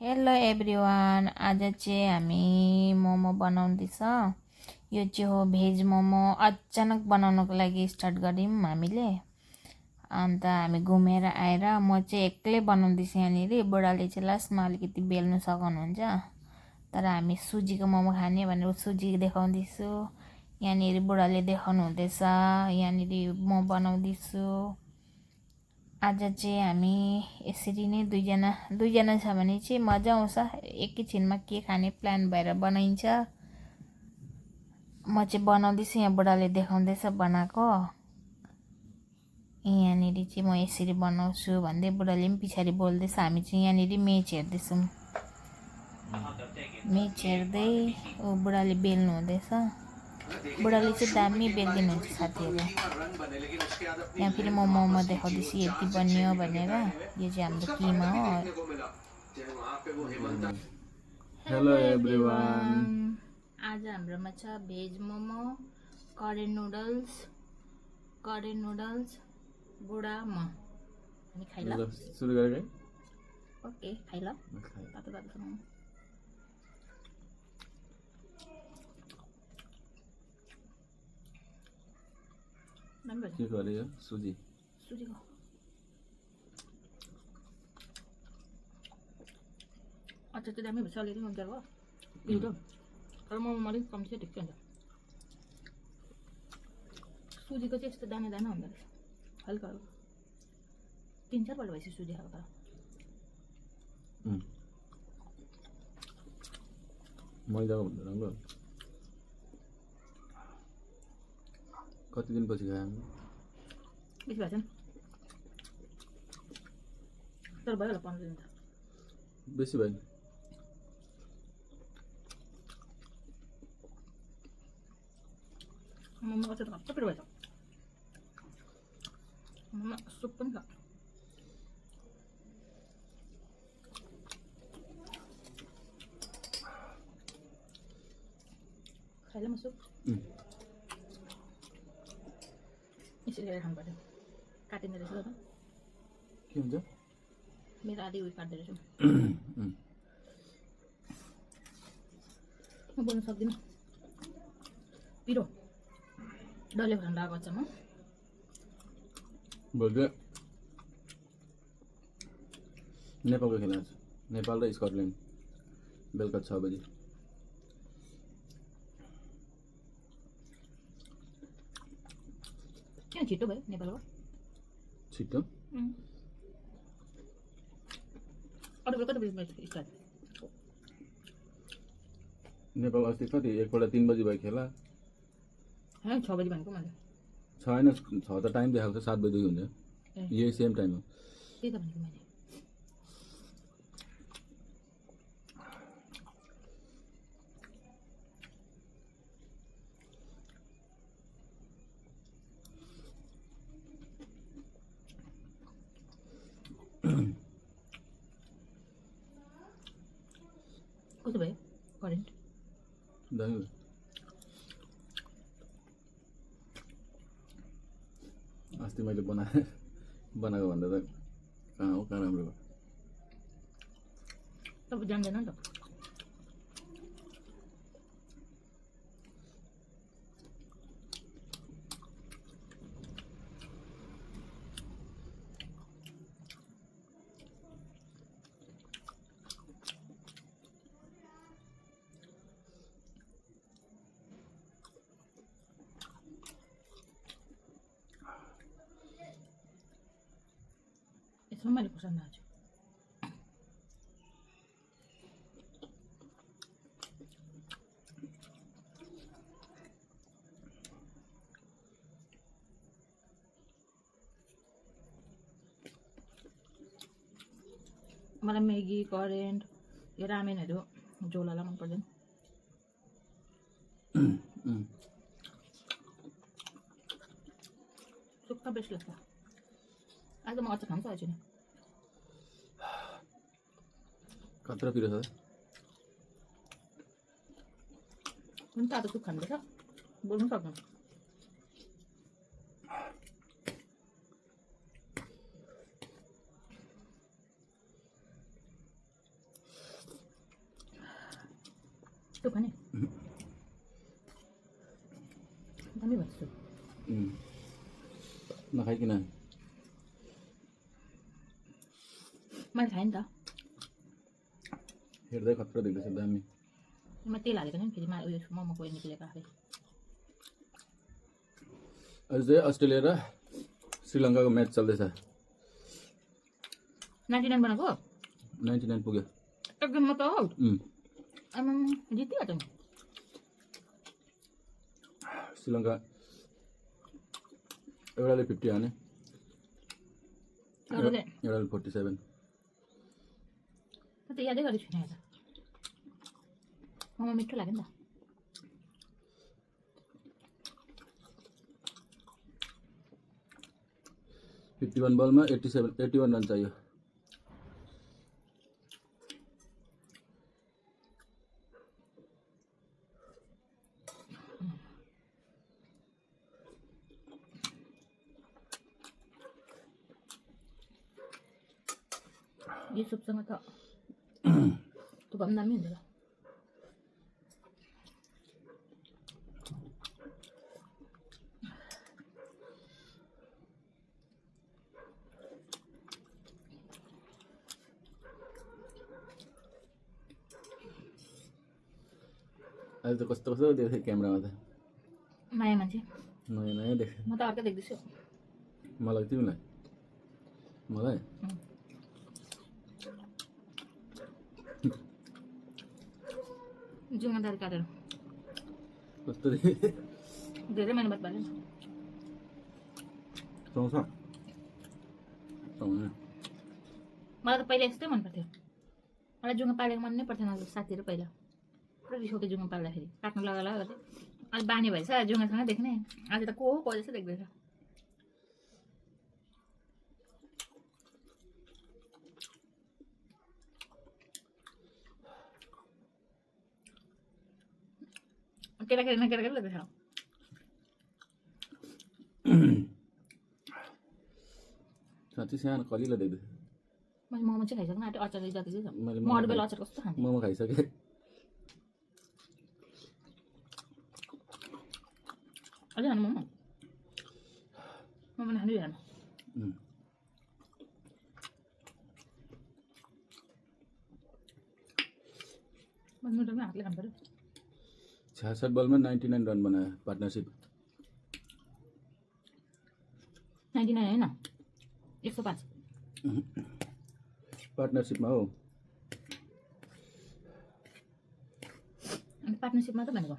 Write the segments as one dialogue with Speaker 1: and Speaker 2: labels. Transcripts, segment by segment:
Speaker 1: Hello everyone, आज चाहिँ हामी मोमो बनाउँदैछ। यो चाहिँ हो भेज मोमो। अचानक बनाउनको लागि स्टार्ट गऱ्यौँ हामीले। अन्त हामी घुमेर आएर म चाहिँ एक्लै बनाउँदैछु यहाँनिर। बुढाले चाहिँ लास्टमा अलिकति बेल्नु सघाउनुहुन्छ। तर हामी सुजीको मोमो खाने भनेर सुजी देखाउँदैछु। यहाँनिर बुढाले देखाउनु हुँदैछ। यहाँनिर म बनाउँदैछु। आज चाहिँ हामी यसरी नै दुईजना छ भने चाहिँ मजा आउँछ। एकैछिनमा के खाने प्लान भएर बनाइन्छ। म चाहिँ बनाउँदैछु, यहाँ बुढाले देखाउँदैछ बनाएको। यहाँनिर चाहिँ म यसरी बनाउँछु भन्दै बुढाले पनि पछाडि बोल्दैछ। हामी चाहिँ यहाँनिर म्याच हेर्दैछौँ। म्याच हेर्दै बुढाले बेल्नु हुँदैछ। बुढाले चाहिँ दामी बेलिदिनुहुन्छ साथीहरू। यहाँ फेरि म मोमो देखाउँदैछु यति बनियो भनेर। यो चाहिँ हाम्रो किमा हो।
Speaker 2: हेलो एभ्रिवान,
Speaker 1: आज हाम्रोमा छ भेज मोमो, करेन नुडल्स, बुढा म। अनि खाइल?
Speaker 2: ल सुरु गरे।
Speaker 1: ओके, खाइल? तातो मोमो।
Speaker 2: के गरे यो सुजी
Speaker 1: अच्छा चाहिँ दामी भएछ। अलिअलि मजा भयो पिरो। तर मोमो अलिक कम्ती चाहिँ ठिक हुन्छ। सुजीको चाहिँ यस्तो दाना दाना हुँदो रहेछ, हल्का हल्का। 3-4 पल्ट भएपछि सुजी खाएको। तर
Speaker 2: मैदाको भन्दा राम्रो। कति दिनपछि खाएँ
Speaker 1: बेसी भएको छैन, तर भयो होला 15 दिन त।
Speaker 2: बेसी भयो।
Speaker 1: मोमो अचार त कस्तो पिरो भएछ। मोमो सुप पनि छ। खाइल म सुप? यसरी गरेर खानु पर्यो। काटिँदो रहेछ त
Speaker 2: के हुन्छ?
Speaker 1: मेरो आधी उयो काट्दो रहेछु। म बोल्नु सक्दिनँ, पिरो डल्ले खानु लागेको छ। म
Speaker 2: भोलि नेपालको खेला छ, नेपाल र स्कटल्यान्ड, बेलुका 6 बजी।
Speaker 1: किन छिटो भयो नेपालको?
Speaker 2: छिट्टो
Speaker 1: अरू बेला कति बजी स्टार्ट?
Speaker 2: नेपाल अस्ति कति एकपल्ट 3 बजी भयो खेला।
Speaker 1: 6 बजी भनेको मैले।
Speaker 2: छैन, 6 त टाइम देखाएको छ, 7 बजीदेखि हुन्छ। यही सेम टाइम हो।
Speaker 1: त्यही त भनेको मैले। कस्तो भयो करेन्ट?
Speaker 2: दामी भयो। अस्ति मैले बनाएको भन्दा त कहाँ राम्रो भयो।
Speaker 1: तपाईँ जान्दैन नि त। यसमा मैले खुर्सानी हाल्छु। मलाई म्यागी, करेन्ट, यो रामेनहरू झोलवाला मन पर्दैन। सुक्खा बेस्ट लाग्छ। आज म अचार खान्छ आज नि।
Speaker 2: कत्रो पिरो छ?
Speaker 1: पनि तातो सुप खानुपर्छ, बोल्नु सक्दैन। सुप खाने दामी भन्छ सुप
Speaker 2: नखाइकन
Speaker 1: मैले खाएँ नि त
Speaker 2: हेर्दै खतरा देख्दैछ दामी
Speaker 1: यसमा तेल हालेको नि फेरि उयो मोमोको उयो निक्लेको आफै
Speaker 2: अहिले चाहिँ अस्ट्रेलिया र श्रीलङ्काको म्याच चल्दैछ
Speaker 1: 99 बनाएको
Speaker 2: 99 पुग्यो
Speaker 1: एकदम म त हौ आमा जित्यो त
Speaker 2: श्रीलङ्का एउटाले 50 हाने
Speaker 1: अरूले
Speaker 2: एउटाले 47
Speaker 1: म त यादै गरेको छुइनँ त मोमो मिठो लाग्यो नि त
Speaker 2: 51 बलमा 81 रन चाहियो
Speaker 1: यो सुपसँग त त्यो भए पनि दामी हुन्छ त
Speaker 2: अहिले त कस्तो कस्तो देख्छ क्यामेरामा त
Speaker 1: माया मान्छे
Speaker 2: नयाँ नयाँ देख्छ
Speaker 1: म त अर्कै देख्दैछु
Speaker 2: मलाई तिमीलाई मलाई
Speaker 1: जुङ्गा दाल काटेर
Speaker 2: कस्तो
Speaker 1: धेरै महिना बाद भयो
Speaker 2: सुहाउँछ
Speaker 1: मलाई त पहिला यस्तै मन पर्थ्यो मलाई जुङ्गा पालेको मन नै पर्थेन साथीहरू पहिला पुरा रिस उठ्यो जुङ्गा पाल्दाखेरि काट्नु लगाएर अहिले बानी भएछ जुङ्गासँग देख्ने आज त को जस्तो देख्दैछ केटाकेटी न केटाकेटी लाग्दैछ
Speaker 2: साँच्चै सानो कलिलो देख्दैछ
Speaker 1: मैले मोमो चाहिँ खाइसक्नु आँट्यो अचार जति चाहिँ छ
Speaker 2: मैले
Speaker 1: म अरू बेला अचार कस्तो खान्थेँ
Speaker 2: मोमो खाइसकेँ
Speaker 1: अझै खानु मोमो मोमो खानु हेर्नु नुडल हातले खानु पऱ्यो
Speaker 2: 66 बलमा 99 रन बनायो पार्टनरसिप
Speaker 1: 99 होइन 105
Speaker 2: पार्टनरसिपमा हो
Speaker 1: अनि पार्टनरसिपमा त भनेको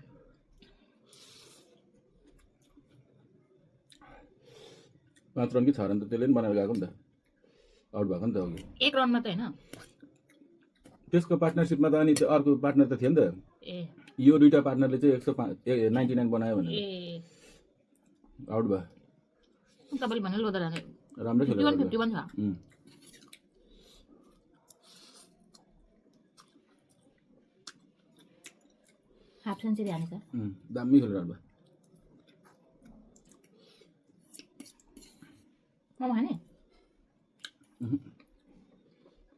Speaker 2: 5 रन कि 6 रन त त्यसले पनि बनाएर गएको नि त आउट भएको नि त अघि
Speaker 1: 1 रनमा त होइन
Speaker 2: त्यसको पार्टनरसिपमा त अनि त्यो अर्को पार्टनर त थियो नि त
Speaker 1: ए
Speaker 2: यो दुईटा पार्टनरले चाहिँ 99 बनायो भनेर
Speaker 1: ए
Speaker 2: आउट भयो
Speaker 1: तपाईँले भन्नु लोदर हाने
Speaker 2: राम्रै खेल्यो
Speaker 1: 51 51 छ हाफ सेन्चुरी हानेछ
Speaker 2: दामी खेलेर आउट भयो
Speaker 1: मोमो खाने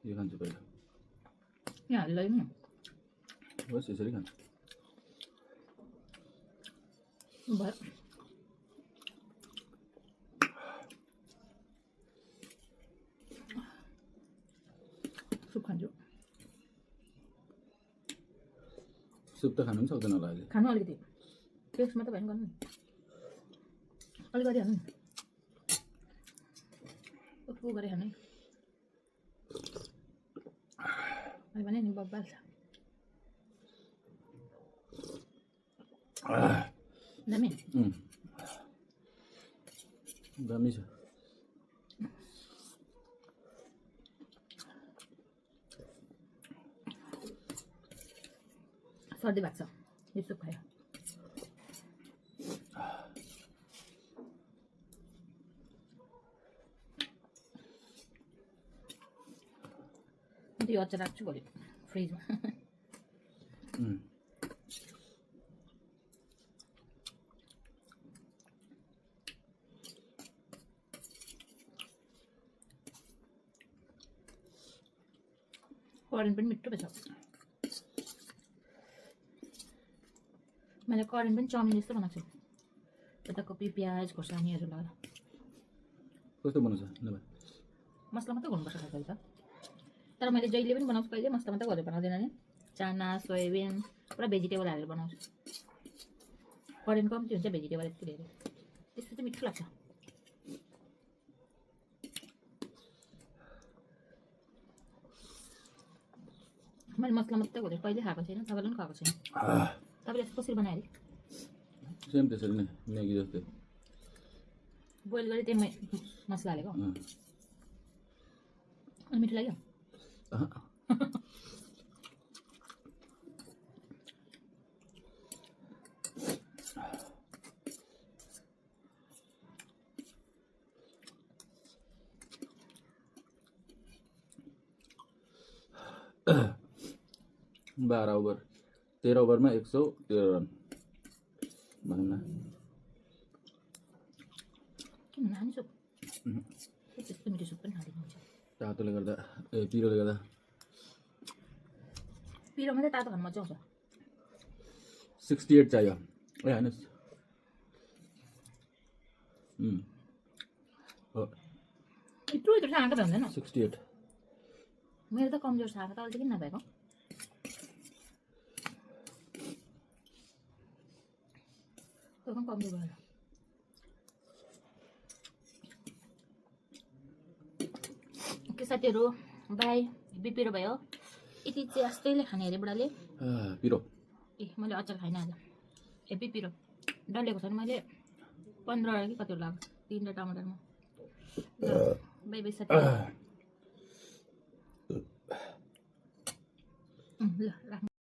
Speaker 2: यो खान्छु पहिला
Speaker 1: यहाँ हालेर लैजाउँ न
Speaker 2: होस् यसरी खान्छु
Speaker 1: भयो सुप खान्छु
Speaker 2: सुप त खानु पनि सक्दैन होला अहिले
Speaker 1: खानु अलिकति टेस्ट मात्रै भयो भने गर्नु अलिकति हाल्नु उफु गरे खानु अहिले भने नि बब्बाल छ दामी
Speaker 2: दामी छ
Speaker 1: सर्दी भएको छ यो सुप खायो यो अचार राख्छु भोलि फ्रिजमा करेन्ट पनि मिठो रहेछ मैले करेन्ट पनि चाउमिन जस्तो बनाएको छु यता कोपी प्याज खोर्सानीहरू लगाएर
Speaker 2: कस्तो बनाउँछ नभए
Speaker 1: मसला मात्रै गर्नुपर्छ खालि त तर मैले जहिले पनि बनाउँछु कहिले मसला मात्रै गरेर बनाउँदैन नि चाना सोयाबिन पुरा भेजिटेबल हालेर बनाउँछु करेन्ट कम्ती हुन्छ भेजिटेबल यति धेरै त्यस्तो चाहिँ मिठो लाग्छ मैले मसला मात्रै गरेर कहिले खाएको छैन तपाईँले पनि खाएको छैन तपाईँले यस्तो कसरी बनायो अरे
Speaker 2: सेम त्यसरी नै म्यागी जस्तै
Speaker 1: बोइल गरी त्यही मसला हालेको अनि मिठो लाग्यो
Speaker 2: बाह्र ओभर 13 ओभरमा 113 रन भनौँ न
Speaker 1: किन नानी सुप त्यस्तो मिठो सुप पनि खाँदैन हुन्छ
Speaker 2: तातोले गर्दा पिरोले गर्दा
Speaker 1: पिरो मात्रै तातो खानु मजा आउँछ
Speaker 2: 68 चाहियो ए हेर्नुहोस् हो
Speaker 1: यत्रो यत्रो सानो त हुँदैन
Speaker 2: 68
Speaker 1: मेरो त कमजोर छ त अहिले किन नभएको त्यो पनि कमजोर भएर के साथीहरू बाई बिपिरो भयो यति चाहिँ जस्तैले खाने अरे बुढाले
Speaker 2: पिरो
Speaker 1: ए मैले अचार खाइनँ आज ए बिपिरो डल्लेको छ नि मैले 15 कि कति लाग्छ 3 टमाटरमा बाई बाई साथी ल राख्नु